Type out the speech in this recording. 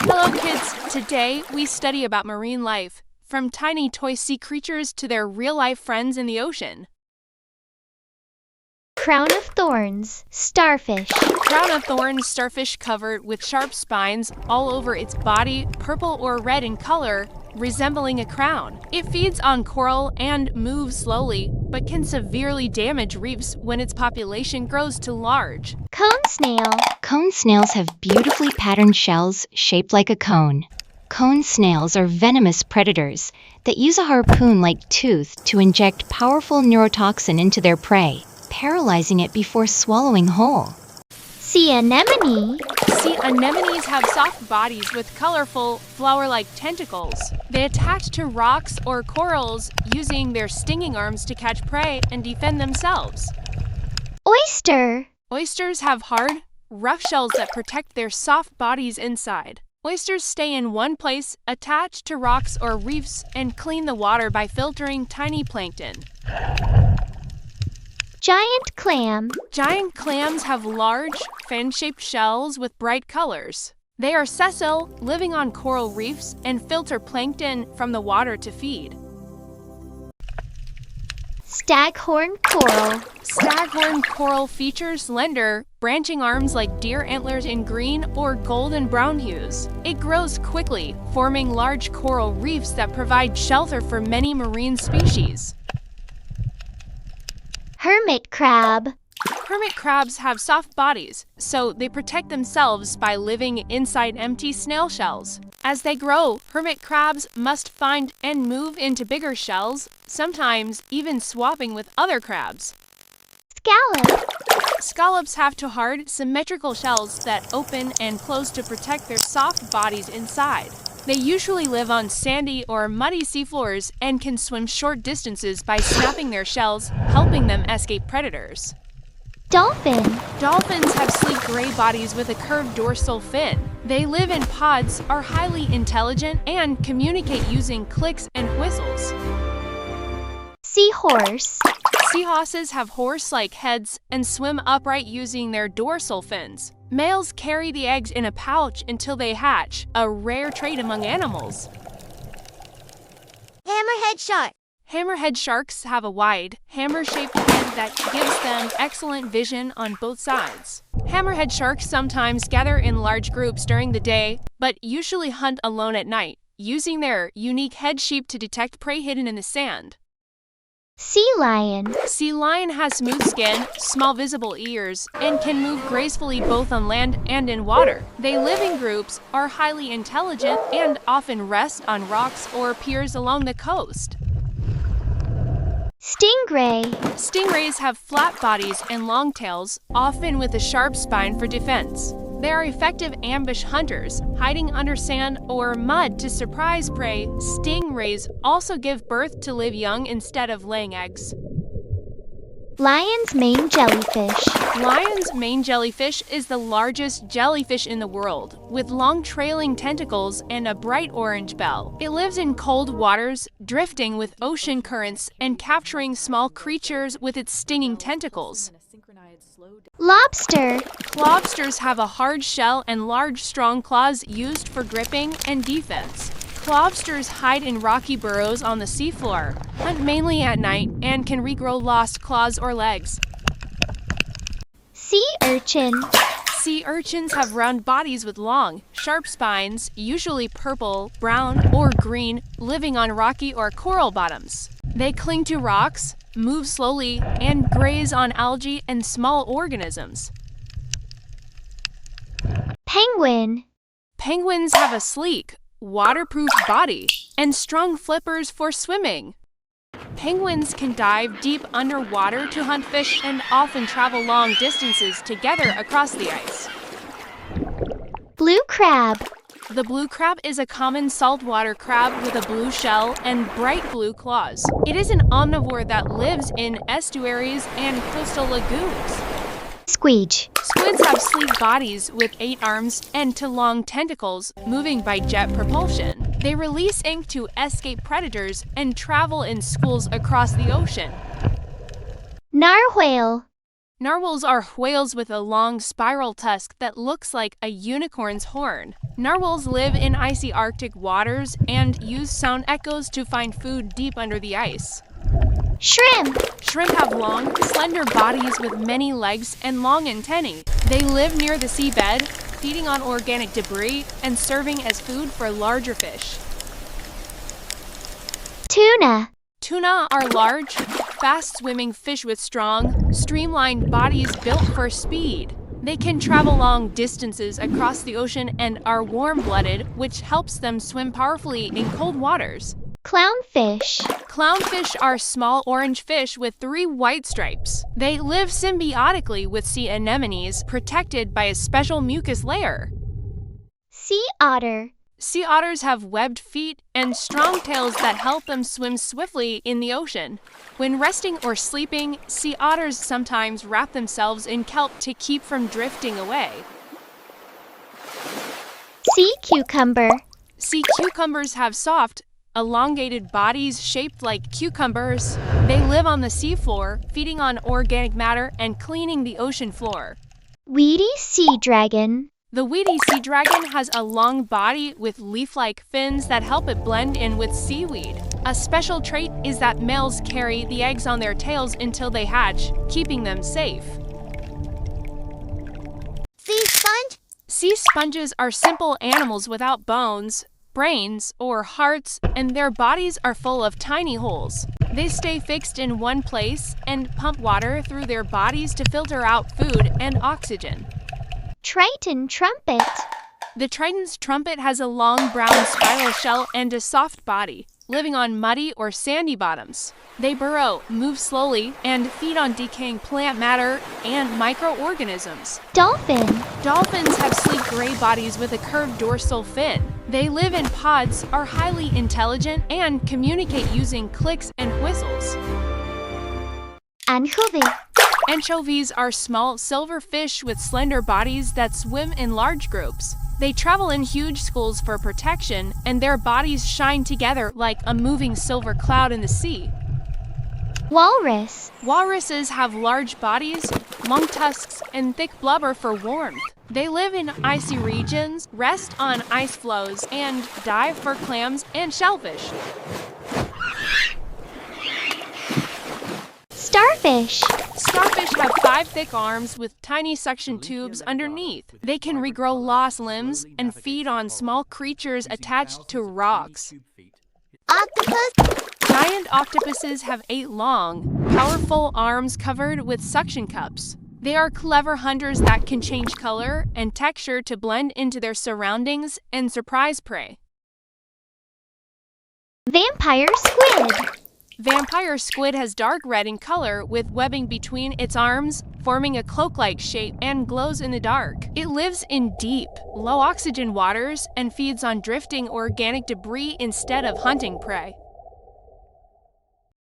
Hello kids! Today we study about marine life, from tiny toy sea creatures to their real-life friends in the ocean. Crown of thorns, starfish. Crown of thorns starfish covered with sharp spines all over its body, purple or red in color, resembling a crown. It feeds on coral and moves slowly, but can severely damage reefs when its population grows too large. Cone snail. Cone snails have beautifully patterned shells shaped like a cone. Cone snails are venomous predators that use a harpoon-like tooth to inject powerful neurotoxin into their prey, paralyzing it before swallowing whole. Sea anemone. Sea anemones have soft bodies with colorful, flower-like tentacles. They attach to rocks or corals using their stinging arms to catch prey and defend themselves. Oyster. Oysters have hard, rough shells that protect their soft bodies inside. Oysters stay in one place, attached to rocks or reefs, and clean the water by filtering tiny plankton. Giant clam. Giant clams have large, fan-shaped shells with bright colors. They are sessile, living on coral reefs, and filter plankton from the water to feed. Staghorn coral. Staghorn coral features slender, branching arms like deer antlers in green or golden brown hues. It grows quickly, forming large coral reefs that provide shelter for many marine species. Hermit crab. Hermit crabs have soft bodies, so they protect themselves by living inside empty snail shells. As they grow, hermit crabs must find and move into bigger shells, sometimes even swapping with other crabs. Scallop. Scallops have two hard, symmetrical shells that open and close to protect their soft bodies inside. They usually live on sandy or muddy seafloors and can swim short distances by snapping their shells, helping them escape predators. Dolphin. Dolphins have sleek gray bodies with a curved dorsal fin. They live in pods, are highly intelligent, and communicate using clicks and whistles. Seahorse. Seahorses have horse-like heads and swim upright using their dorsal fins. Males carry the eggs in a pouch until they hatch, a rare trait among animals. Hammerhead shark. Hammerhead sharks have a wide, hammer-shaped head that gives them excellent vision on both sides. Hammerhead sharks sometimes gather in large groups during the day, but usually hunt alone at night, using their unique head shape to detect prey hidden in the sand. Sea lion. Sea lion has smooth skin, small visible ears, and can move gracefully both on land and in water. They live in groups, are highly intelligent, and often rest on rocks or piers along the coast. Stingray. Stingrays have flat bodies and long tails, often with a sharp spine for defense. They are effective ambush hunters, hiding under sand or mud to surprise prey. Stingrays also give birth to live young instead of laying eggs. Lion's mane jellyfish. Lion's mane jellyfish is the largest jellyfish in the world, with long trailing tentacles and a bright orange bell. It lives in cold waters, drifting with ocean currents and capturing small creatures with its stinging tentacles. Lobster. Lobsters have a hard shell and large, strong claws used for gripping and defense. Lobsters hide in rocky burrows on the seafloor, hunt mainly at night, and can regrow lost claws or legs. Sea urchin. Sea urchins have round bodies with long, sharp spines, usually purple, brown, or green, living on rocky or coral bottoms. They cling to rocks, move slowly, and graze on algae and small organisms. Penguin. Penguins have a sleek, waterproof body and strong flippers for swimming. Penguins can dive deep underwater to hunt fish and often travel long distances together across the ice. Blue crab. The blue crab is a common saltwater crab with a blue shell and bright blue claws. It is an omnivore that lives in estuaries and coastal lagoons. Squeege. Squids have sleek bodies with 8 arms and 2 long tentacles, moving by jet propulsion. They release ink to escape predators and travel in schools across the ocean. Narwhale. Narwhals are whales with a long spiral tusk that looks like a unicorn's horn. Narwhals live in icy Arctic waters and use sound echoes to find food deep under the ice. Shrimp. Shrimp have long, slender bodies with many legs and long antennae. They live near the seabed, feeding on organic debris and serving as food for larger fish. Tuna. Tuna are large, fast-swimming fish with strong, streamlined bodies built for speed. They can travel long distances across the ocean and are warm-blooded, which helps them swim powerfully in cold waters. Clownfish. Clownfish are small orange fish with 3 white stripes. They live symbiotically with sea anemones, protected by a special mucus layer. Sea otter. Sea otters have webbed feet and strong tails that help them swim swiftly in the ocean. When resting or sleeping, sea otters sometimes wrap themselves in kelp to keep from drifting away. Sea cucumber. Sea cucumbers have soft, elongated bodies shaped like cucumbers. They live on the seafloor, feeding on organic matter and cleaning the ocean floor. Weedy sea dragon. The weedy sea dragon has a long body with leaf-like fins that help it blend in with seaweed. A special trait is that males carry the eggs on their tails until they hatch, keeping them safe. Sea sponge. Sea sponges are simple animals without bones, brains, or hearts, and their bodies are full of tiny holes. They stay fixed in one place and pump water through their bodies to filter out food and oxygen. Triton trumpet. The triton's trumpet has a long brown spiral shell and a soft body, living on muddy or sandy bottoms. They burrow, move slowly, and feed on decaying plant matter and microorganisms. Dolphin. Dolphins have sleek gray bodies with a curved dorsal fin. They live in pods, are highly intelligent, and communicate using clicks and whistles. Anchovy. Anchovies are small silver fish with slender bodies that swim in large groups. They travel in huge schools for protection, and their bodies shine together like a moving silver cloud in the sea. Walrus. Walruses have large bodies, long tusks, and thick blubber for warmth. They live in icy regions, rest on ice floes, and dive for clams and shellfish. Starfish. Starfish have 5 thick arms with tiny suction tubes underneath. They can regrow lost limbs and feed on small creatures attached to rocks. Octopus. Giant octopuses have 8 long, powerful arms covered with suction cups. They are clever hunters that can change color and texture to blend into their surroundings and surprise prey. Vampire squid. Vampire squid has dark red in color with webbing between its arms, forming a cloak-like shape and glows in the dark. It lives in deep, low-oxygen waters and feeds on drifting organic debris instead of hunting prey.